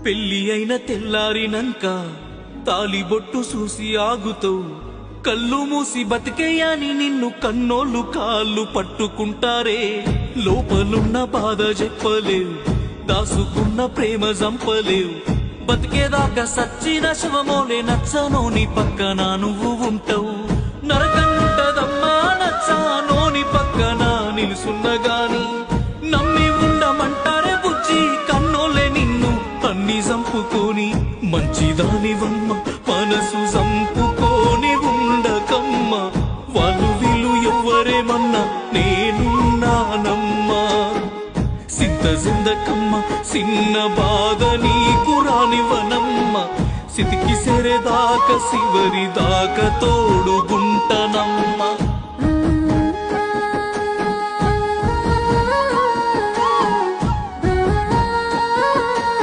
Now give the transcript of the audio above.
పెళ్లి అయిన తెల్లారినంక తాలిబొట్టు చూసి ఆగుతావు. కళ్ళు మూసి బతికేయని నిన్ను కన్నోళ్ళు కాళ్ళు పట్టుకుంటారే. లోపలున్న బాధ చెప్పలేవు, దాసుకున్న ప్రేమ చంపలేవు. బతికేదాకా సచ్చిన శవమోలే నచ్చనోని పక్కన నువ్వు ఉంటావు. నరకంటదమ్మా నచ్చానోని పక్కన నిలుసున్నగాని నమ్మి ఉండమంటారే బుజ్జి. కన్నోలే నిన్ను అన్ని చంపుకొని మంచిదానివమ్మ మనసు చంపుకొని ఉండకమ్మ. వాళ్ళు వీళ్ళు ఎవ్వరేమన్నా నేనున్నానమ్మా. సిందకమ్మ చిన్న బాధ నీకు రానివనమ్మ. సితికి సెరేదాకా శివరి దాకా తోడుగుంటనమ్మ.